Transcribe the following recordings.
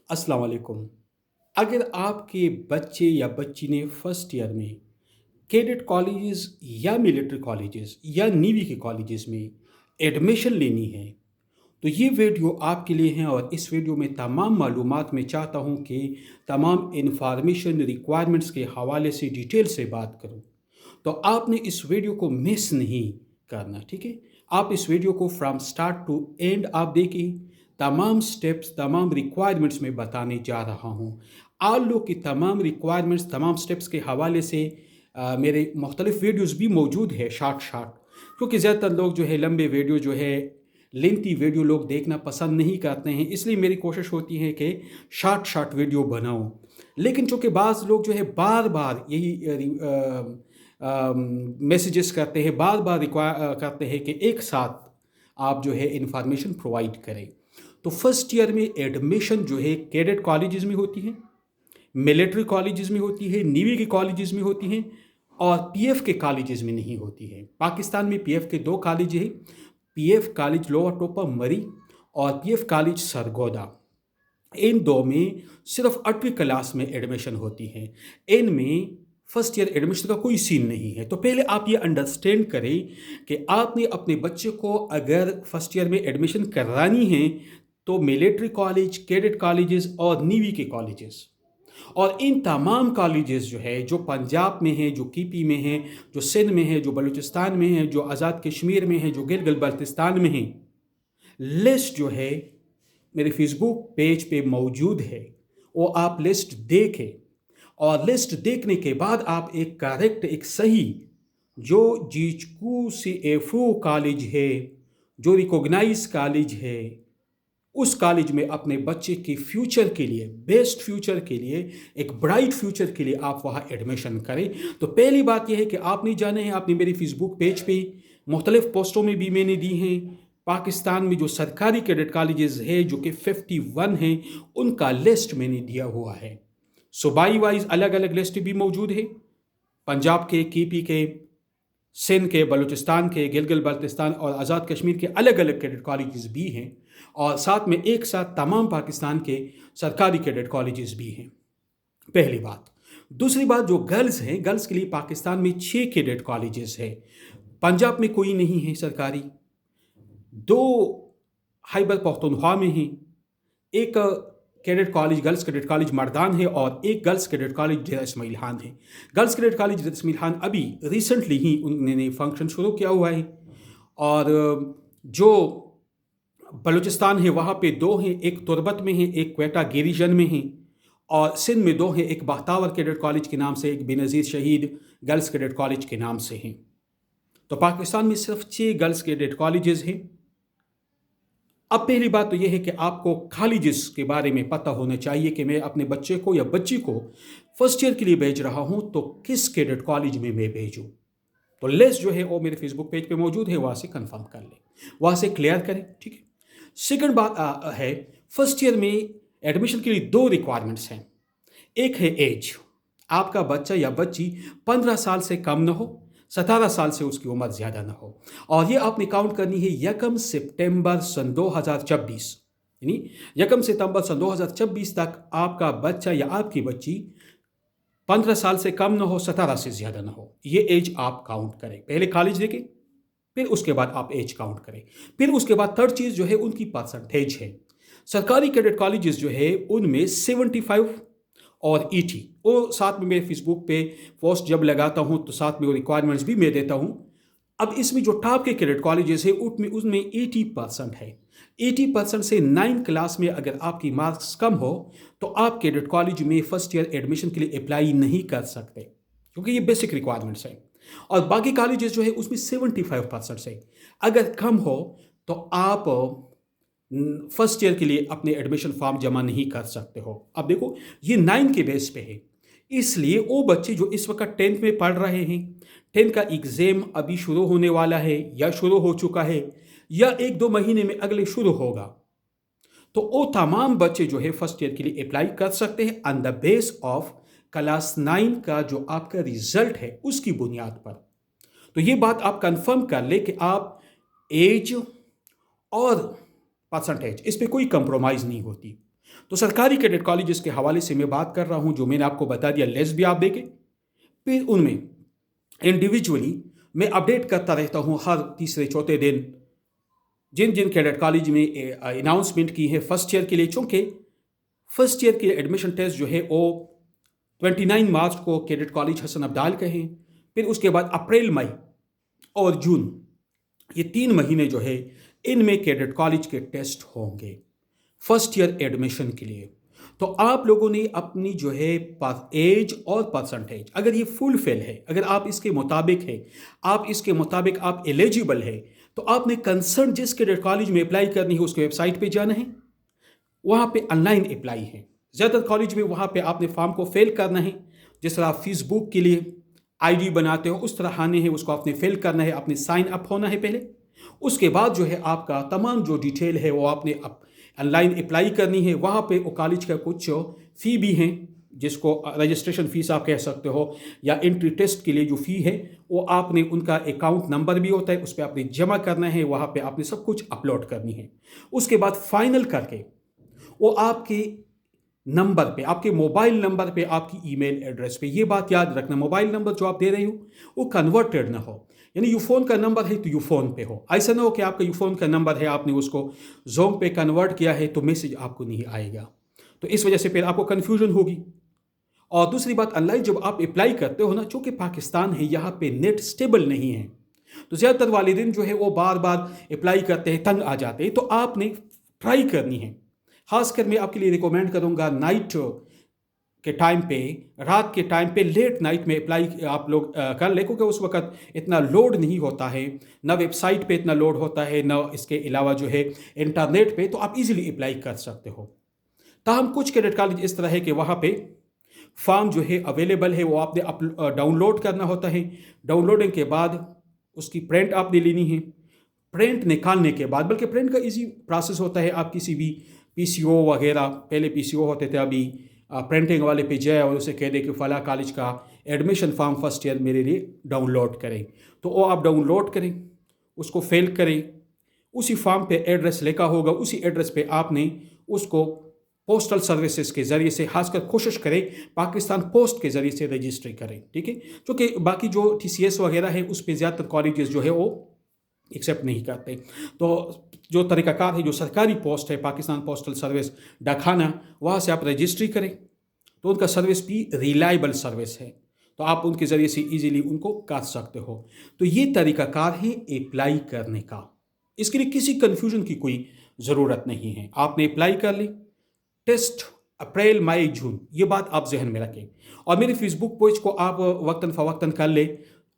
अस्सलाम वालेकुम। अगर आपके बच्चे या बच्ची ने फर्स्ट ईयर में कैडेट कॉलेजेस या मिलिट्री कॉलेजेस या नेवी के कॉलेजेस में एडमिशन लेनी है, तो ये वीडियो आपके लिए है और इस वीडियो में तमाम मालूमात मैं चाहता हूँ कि तमाम इन्फॉर्मेशन रिक्वायरमेंट्स के हवाले से डिटेल से बात करूँ। तो आपने इस वीडियो को मिस नहीं करना, ठीक है? आप इस वीडियो को फ्रॉम स्टार्ट टू एंड आप देखिए। तमाम स्टेप्स, तमाम रिक्वायरमेंट्स मैं बताने जा रहा हूँ। आप लोग की तमाम रिक्वायरमेंट्स, तमाम स्टेप्स के हवाले से मेरे मुख्तलिफ वीडियोज़ भी मौजूद है शार्ट शार्ट, क्योंकि ज़्यादातर लोग जो है लंबे वीडियो जो है लेंथी वीडियो लोग देखना पसंद नहीं करते हैं, इसलिए मेरी कोशिश होती है कि शार्ट शार्ट वीडियो बनाऊं। लेकिन चूंकि बाज़ लोग जो है बार बार यही मैसेजेस करते हैं, बार बार करते हैं कि एक साथ आप जो है इंफॉर्मेशन प्रोवाइड करें। तो फर्स्ट ईयर में एडमिशन जो है कैडेट कॉलेजेस में होती है, मिलिट्री कॉलेजेस में होती है, नेवी के कॉलेजेस में होती हैं, और पीएफ के कॉलेजेस में नहीं होती है। पाकिस्तान में पीएफ के दो कॉलेज हैं, पीएफ कॉलेज लोअर टोपा मरी और पीएफ कॉलेज सरगोदा। इन दो में सिर्फ 8वीं क्लास में एडमिशन होती है। इनमें फर्स्ट ईयर एडमिशन का कोई सीन नहीं है। तो पहले आप ये अंडरस्टैंड करें कि आपने अपने बच्चे को अगर फर्स्ट ईयर में एडमिशन करानी है तो मिलिट्री कॉलेज, कैडेट कॉलेजेस और नेवी के कॉलेजेस, और इन तमाम कॉलेजेस जो है, जो पंजाब में है, जो केपी में है, जो सिंध में है, जो बलूचिस्तान में है, जो आज़ाद कश्मीर में है, जो गिलगित बल्तिस्तान में है, लिस्ट जो है मेरे फेसबुक पेज पे मौजूद है। वो आप लिस्ट देखें, और लिस्ट देखने के बाद आप एक करेक्ट, एक सही, जो जीचकू से एफ्रो कॉलेज है, जो रिकॉग्नाइज कॉलेज है, उस कॉलेज में अपने बच्चे के फ्यूचर के लिए, बेस्ट फ्यूचर के लिए, एक ब्राइट फ्यूचर के लिए आप वहाँ एडमिशन करें। तो पहली बात यह है कि आपने जाने हैं, आपने मेरी फेसबुक पेज पे मुख्तलिफ पोस्टों में भी मैंने दी हैं, पाकिस्तान में जो सरकारी कैडेट कॉलेजेस है जो कि 51 हैं, उनका लिस्ट मैंने दिया हुआ है। सूबाई वाइज अलग अलग लिस्ट भी मौजूद है, पंजाब के, केपी के, सिंध के, बलूचिस्तान के, गिलगित बल्तिस्तान और आज़ाद कश्मीर के अलग अलग कैडेट कॉलेजेस भी हैं, और साथ में एक साथ तमाम पाकिस्तान के सरकारी कैडेट कॉलेजेस भी हैं। पहली बात। दूसरी बात, जो गर्ल्स हैं, गर्ल्स के लिए पाकिस्तान में 6 कैडेट कॉलेजेस हैं। पंजाब में कोई नहीं है सरकारी, 2 खैबर पख्तूनख्वा में हैं, एक cadet college, girls cadet college Mardan है, और एक गर्ल्स कैडेट कॉलेज डेरा इस्माइल खान है। गर्ल्स कैडेट कॉलेज डेरा इस्माइल खान अभी रिसेंटली ही उन्होंने फंक्शन शुरू किया हुआ है, और जो बलूचिस्तान है वहाँ पे 2 हैं, एक तुरबत में है, एक क्वेटा गिरिजन में है, और सिंध में 2 हैं, एक बख्तावर कैडेट कॉलेज के नाम से, एक बेनज़ीर शहीद गर्ल्स कैडेट कॉलेज के नाम से हैं। तो पाकिस्तान में सिर्फ 6 गर्ल्स कैडेट कॉलेजेस हैं। अब पहली बात तो यह है कि आपको कॉलेजेस के बारे में पता होना चाहिए कि मैं अपने बच्चे को या बच्ची को फर्स्ट ईयर के लिए भेज रहा हूं, तो किस कैडेट कॉलेज में मैं भेजूं। तो लिस्ट जो है वो मेरे फेसबुक पेज पे मौजूद है, वहां से कंफर्म कर लें, वहां से क्लियर करें, ठीक है। सेकंड बात है, फर्स्ट ईयर में एडमिशन के लिए 2 रिक्वायरमेंट्स हैं। एक है एज, आपका बच्चा या बच्ची 15 साल से कम न हो, 17 साल से उसकी उम्र ज़्यादा ना हो, और ये आपने काउंट करनी है 1 सितंबर सन 2024, यानी 1 सितंबर सन 2024 तक आपका बच्चा या आपकी बच्ची 15 साल से कम ना हो, 17 से ज़्यादा ना हो। ये एज आप काउंट करें, पहले कॉलेज देखें, फिर उसके बाद आप एज काउंट करें। फिर उसके बाद थर्ड चीज़ जो है उनकी परसेंटेज है। सरकारी कैडेट कॉलेजेस जो है उनमें 75 और 80, वो साथ में मेरे फेसबुक पे पोस्ट जब लगाता हूँ तो साथ में वो रिक्वायरमेंट्स भी मैं देता हूँ। अब इसमें जो टॉप के कैडेट कॉलेजेस है उसमें उसमें 80% है। 80% से 9 क्लास में अगर आपकी मार्क्स कम हो तो आप कैडेट कॉलेज में फर्स्ट ईयर एडमिशन के लिए अप्लाई नहीं कर सकते, क्योंकि ये बेसिक रिक्वायरमेंट्स है। और बाकी कॉलेजेस जो है उसमें 75% से अगर कम हो तो आप फर्स्ट ईयर के लिए अपने एडमिशन फॉर्म जमा नहीं कर सकते हो। अब देखो, ये 9 के बेस पे है, इसलिए वो बच्चे जो इस वक्त 10th में पढ़ रहे हैं, 10th का एग्ज़ाम अभी शुरू होने वाला है या शुरू हो चुका है या 1-2 महीने में अगले शुरू होगा, तो वो तमाम बच्चे जो है फर्स्ट ईयर के लिए अप्लाई कर सकते हैं on the base of class 9 का जो आपका रिजल्ट है उसकी बुनियाद पर। तो ये बात आप कंफर्म कर ले कि आप एज और परसेंटेज, इस पे कोई कंप्रोमाइज़ नहीं होती। तो सरकारी कैडेट कॉलेजेस के हवाले से मैं बात कर रहा हूँ, जो मैंने आपको बता दिया, लिस्ट भी आप देखें। फिर उनमें इंडिविजुअली मैं अपडेट करता रहता हूँ हर तीसरे चौथे दिन, जिन जिन कैडेट कॉलेज में अनाउंसमेंट की है फर्स्ट ईयर के लिए। चूँकि फर्स्ट ईयर के एडमिशन टेस्ट जो है वो 29 मार्च को कैडेट कॉलेज हसन अब्दाल का है। फिर उसके बाद अप्रैल, मई और जून, ये 3 महीने जो है इनमें कैडेट कॉलेज के टेस्ट होंगे फर्स्ट ईयर एडमिशन के लिए। तो आप लोगों ने अपनी जो है एज और परसेंटेज, अगर ये फुल फिल है, अगर आप इसके मुताबिक है, आप एलिजिबल है, तो आपने कंसर्न जिस कैडेट कॉलेज में अप्लाई करनी है उसके वेबसाइट पे जाना है। वहाँ पे ऑनलाइन अप्लाई है ज़्यादातर कॉलेज में। वहाँ पे आपने फॉर्म को फिल करना है। जिस तरह आप फेसबुक के लिए आईडी बनाते हो उस तरह आने हैं, उसको आपने फिल करना है, आपने साइन अप होना है पहले। उसके बाद जो है आपका तमाम जो डिटेल है वो आपने ऑनलाइन अप्लाई करनी है। वहाँ पे वो कॉलेज का कुछ फ़ी भी हैं, जिसको रजिस्ट्रेशन फ़ीस आप कह सकते हो, या एंट्री टेस्ट के लिए जो फ़ी है वो आपने, उनका अकाउंट नंबर भी होता है, उस पर आपने जमा करना है। वहाँ पे आपने सब कुछ अपलोड करनी है। उसके बाद फाइनल करके वो आपके नंबर पे, आपके मोबाइल नंबर पे, आपकी ईमेल एड्रेस पे, ये बात याद रखना, मोबाइल नंबर जो आप दे रहे हो वो कन्वर्टेड ना हो। यानी यूफोन का नंबर है तो यूफोन पे हो। ऐसा ना हो कि आपका यूफोन का नंबर है, आपने उसको जोम पे कन्वर्ट किया है तो मैसेज आपको नहीं आएगा। तो इस वजह से फिर आपको कन्फ्यूजन होगी। और दूसरी बात, ऑनलाइन जब आप अप्लाई करते हो ना, चूँकि पाकिस्तान है, यहाँ पे नेट स्टेबल नहीं है, तो ज़्यादातर वालिदैन जो है वो बार बार अप्लाई करते हैं, तंग आ जाते हैं। तो आपने ट्राई करनी है। खासकर मैं आपके लिए रिकमेंड करूँगा नाइट के टाइम पे, रात के टाइम पे, लेट नाइट में अप्लाई आप लोग कर ले, क्योंकि उस वक्त इतना लोड नहीं होता है, ना वेबसाइट पे इतना लोड होता है, ना इसके अलावा जो है इंटरनेट पे, तो आप इजीली अप्लाई कर सकते हो। ताहम कुछ कैडेट कॉलेज इस तरह है कि वहाँ पे फॉर्म जो है अवेलेबल है, वो आपने डाउनलोड करना होता है। डाउनलोडिंग के बाद उसकी प्रिंट आपने लेनी है। प्रिंट निकालने के बाद, बल्कि प्रिंट का इजी प्रोसेस होता है, आप किसी भी पीसीओ वगैरह, पहले पीसीओ होते थे, अभी प्रिंटिंग वाले पे जाए और उसे कह दे कि फ़ला कॉलेज का एडमिशन फॉर्म फर्स्ट ईयर मेरे लिए डाउनलोड करें, तो वो आप डाउनलोड करें, उसको फिल करें। उसी फॉर्म पे एड्रेस लिखा होगा, उसी एड्रेस पे आपने उसको पोस्टल सर्विसेज के ज़रिए से, खासकर कोशिश करें पाकिस्तान पोस्ट के ज़रिए से रजिस्ट्री करें, ठीक है। क्योंकि बाकी जो टीसीएस वगैरह है उस पर ज़्यादातर कॉलेजेस जो है वो एक्सेप्ट नहीं करते। तो जो तरीक़ाकार है, जो सरकारी पोस्ट है, पाकिस्तान पोस्टल सर्विस डाकखाना, वहाँ से आप रजिस्ट्री करें, तो उनका सर्विस भी रिलायबल सर्विस है, तो आप उनके ज़रिए से इजीली उनको कर सकते हो। तो ये तरीक़ाकार है अप्लाई करने का। इसके लिए किसी कन्फ्यूजन की कोई ज़रूरत नहीं है। आपने अप्लाई कर ली, टेस्ट अप्रैल, मई, जून, ये बात आप जहन में रखें। और मेरे फेसबुक पेज को आप वक्तन फ़वक्तन कर ले।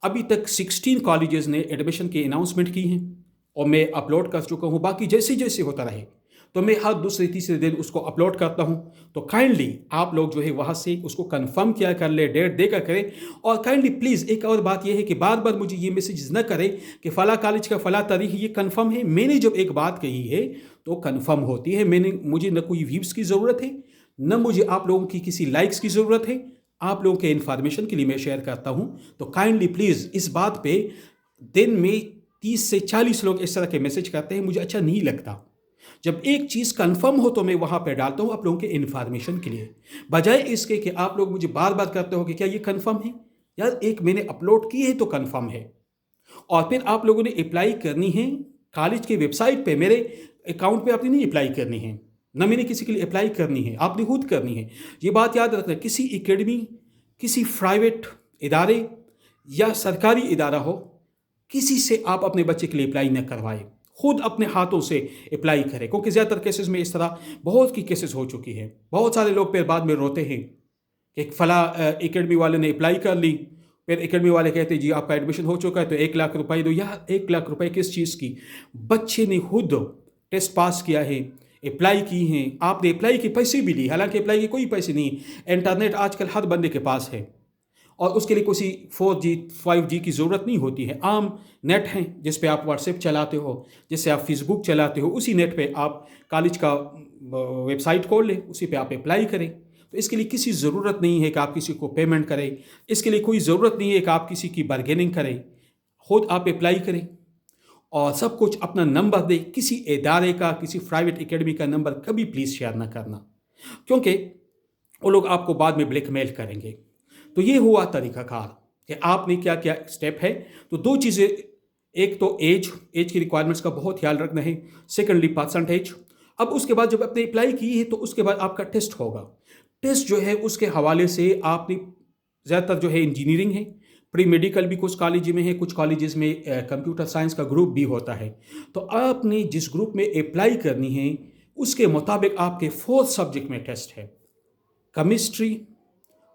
अभी तक 16 कॉलेजेस ने एडमिशन की अनाउंसमेंट की हैं और मैं अपलोड कर चुका हूँ। बाकी जैसे जैसे होता रहे तो मैं हर दूसरे तीसरे दिन उसको अपलोड करता हूँ। तो काइंडली आप लोग जो है वहाँ से उसको कंफर्म किया कर ले, डेट देकर करें। और काइंडली प्लीज़ एक और बात यह है कि बार बार मुझे ये मैसेज न करें कि फ़ला कॉलेज का फ़ला तारीख ये कंफर्म है। मैंने जब एक बात कही है तो कंफर्म होती है। मुझे न कोई व्यूज़ की ज़रूरत है, न मुझे आप लोगों की किसी लाइक्स की ज़रूरत है। आप लोगों के इन्फॉर्मेशन के लिए मैं शेयर करता हूँ। तो काइंडली प्लीज़ इस बात पे, दिन में 30 से 40 लोग इस तरह के मैसेज करते हैं, मुझे अच्छा नहीं लगता। जब एक चीज़ कंफर्म हो तो मैं वहाँ पे डालता हूँ आप लोगों के इन्फॉर्मेशन के लिए, बजाय इसके कि आप लोग मुझे बार बार करते हो कि क्या ये कंफर्म है। यार, एक मैंने अपलोड की है तो कंफर्म है। और फिर आप लोगों ने अप्लाई करनी है कॉलेज की वेबसाइट पे, मेरे अकाउंट पे आपने नहीं अप्लाई करनी है, ना मैंने किसी के लिए अप्लाई करनी है, आपने खुद करनी है। ये बात याद रखना, किसी एकेडमी, किसी प्राइवेट इदारे या सरकारी इदारा हो, किसी से आप अपने बच्चे के लिए अप्लाई न करवाएं, खुद अपने हाथों से अप्लाई करें। क्योंकि ज़्यादातर केसेस में इस तरह बहुत की केसेस हो चुकी है। बहुत सारे लोग फिर बाद में रोते हैं कि फ़ला एकेडमी वाले ने अप्लाई कर ली, फिर एकेडमी वाले कहते जी आपका एडमिशन हो चुका है तो 1 लाख रुपए दो। यार, 1 लाख रुपए किस चीज़ की? बच्चे ने खुद टेस्ट पास किया है, अप्लाई की हैं, आपने अप्लाई के पैसे भी लिए, हालांकि अप्लाई के कोई पैसे नहीं। इंटरनेट आजकल हर बंदे के पास है और उसके लिए किसी 4G 5G की ज़रूरत नहीं होती है। आम नेट हैं जिस पे आप व्हाट्सएप चलाते हो, जिससे आप फेसबुक चलाते हो, उसी नेट पे आप कॉलेज का वेबसाइट खोल लें, उसी पे आप अप्लाई करें। तो इसके लिए किसी ज़रूरत नहीं है कि आप किसी को पेमेंट करें, इसके लिए कोई ज़रूरत नहीं है कि आप किसी की बार्गेनिंग करें। खुद आप अप्लाई करें और सब कुछ अपना नंबर दें। किसी इदारे का, किसी प्राइवेट एकेडमी का नंबर कभी प्लीज़ शेयर ना करना। क्योंकि वो लोग आपको बाद में ब्लैकमेल करेंगे। तो ये हुआ तरीक़ाकार कि आपने क्या-क्या स्टेप है। तो 2 चीज़ें, एक तो ऐज की रिक्वायरमेंट्स का बहुत ख़्याल रखना है, सेकंडली परसेंटेज। अब उसके बाद जब आपने अप्लाई की है तो उसके बाद आपका टेस्ट होगा। टेस्ट जो है उसके हवाले से आपने ज़्यादातर जो है इंजीनियरिंग है, प्री मेडिकल भी कुछ कॉलेज में है, कुछ कॉलेजेस में कंप्यूटर साइंस का ग्रुप भी होता है। तो आपने जिस ग्रुप में अप्लाई करनी है उसके मुताबिक आपके 4 सब्जेक्ट में टेस्ट है। केमिस्ट्री,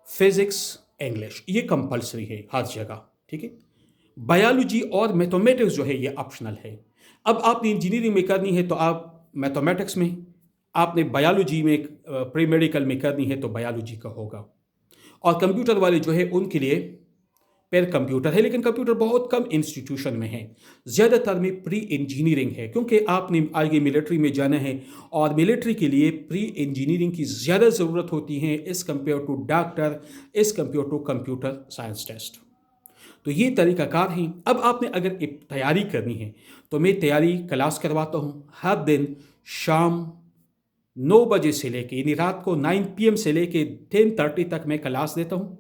फिजिक्स, इंग्लिश, ये कंपल्सरी है हर जगह, ठीक है। बायोलॉजी और मैथमेटिक्स जो है ये ऑप्शनल है। अब आपने इंजीनियरिंग में करनी है तो आप मैथमेटिक्स में, आपने बायोलॉजी में प्री मेडिकल में करनी है तो बायोलॉजी का होगा। और कंप्यूटर वाले जो है उनके लिए फिर कंप्यूटर है, लेकिन कंप्यूटर बहुत कम इंस्टीट्यूशन में है। ज़्यादातर में प्री इंजीनियरिंग है, क्योंकि आपने आगे मिलिट्री में जाना है और मिलिट्री के लिए प्री इंजीनियरिंग की ज़्यादा ज़रूरत होती है as compare to doctor, as compare to computer science test. तो ये तरीक़ाकार हैं। अब आपने अगर तैयारी करनी है तो मैं तैयारी क्लास करवाता हूँ हर दिन शाम 9 बजे से लेके, यानी रात को 9 PM से लेके 10:30 तक मैं क्लास देता हूँ,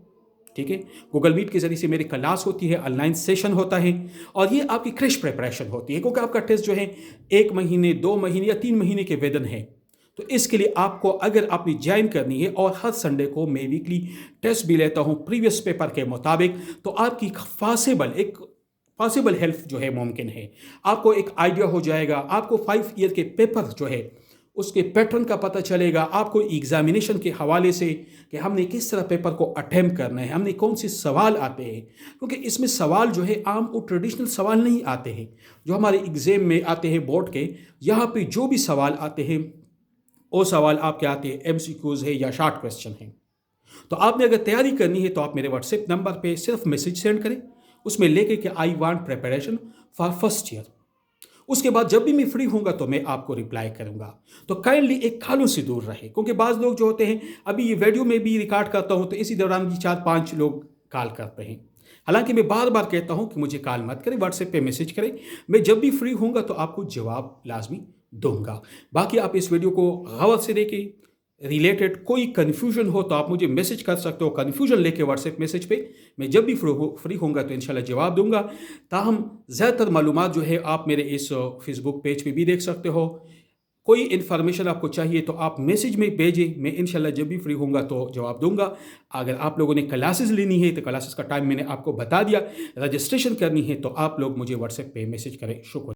ठीक है। गूगल मीट के ज़रिए से मेरी क्लास होती है, ऑनलाइन सेशन होता है और ये आपकी क्रैश प्रिपरेशन होती है, क्योंकि आपका टेस्ट जो है 1 महीने, 2 महीने या 3 महीने के वेतन है। तो इसके लिए आपको अगर आपने ज्वाइन करनी है, और हर संडे को मैं वीकली टेस्ट भी लेता हूँ प्रीवियस पेपर के मुताबिक, तो आपकी पॉसिबल हेल्प जो है मुमकिन है। आपको एक आइडिया हो जाएगा, आपको 5 ईयर के पेपर जो है उसके पैटर्न का पता चलेगा, आपको एग्जामिनेशन के हवाले से कि हमने किस तरह पेपर को अटेम्प्ट करना है, हमने कौन से सवाल आते हैं, क्योंकि इसमें सवाल जो है आम और ट्रेडिशनल सवाल नहीं आते हैं जो हमारे एग्ज़ाम में आते हैं बोर्ड के। यहाँ पे जो भी सवाल आते हैं वो सवाल आपके आते हैं MCQs है या शॉर्ट क्वेश्चन है। तो आपने अगर तैयारी करनी है तो आप मेरे व्हाट्सएप नंबर पे सिर्फ मैसेज सेंड करें, उसमें लेके कि I want preparation for first year. उसके बाद जब भी मैं फ्री होऊंगा तो मैं आपको रिप्लाई करूंगा। तो काइंडली एक खालों से दूर रहे, क्योंकि बाज़ लोग जो होते हैं, अभी ये वीडियो में भी रिकॉर्ड करता हूं तो इसी दौरान भी 4-5 लोग कॉल करते हैं। हालांकि मैं बार बार कहता हूं कि मुझे कॉल मत करें, व्हाट्सएप पे मैसेज करें। मैं जब भी फ्री होऊंगा तो आपको जवाब लाजमी दूंगा। बाकी आप इस वीडियो को गौर से देखें, रिलेटेड कोई कन्फ्यूजन हो तो आप मुझे मैसेज कर सकते हो, कन्फ्यूजन लेके व्हाट्सएप मैसेज पे। मैं जब भी फ्री होऊंगा तो इंशाल्लाह जवाब दूंगा। ताहम ज़्यादातर मालूमात जो है आप मेरे इस फेसबुक पेज पे भी देख सकते हो। कोई इन्फॉर्मेशन आपको चाहिए तो आप मैसेज में भेजें, मैं इंशाल्लाह जब भी फ्री होऊंगा तो जवाब दूंगा। अगर आप लोगों ने क्लासेस लेनी है तो क्लासेस का टाइम मैंने आपको बता दिया। रजिस्ट्रेशन करनी है तो आप लोग मुझे व्हाट्सएप पे मैसेज करें। शुक्रिया।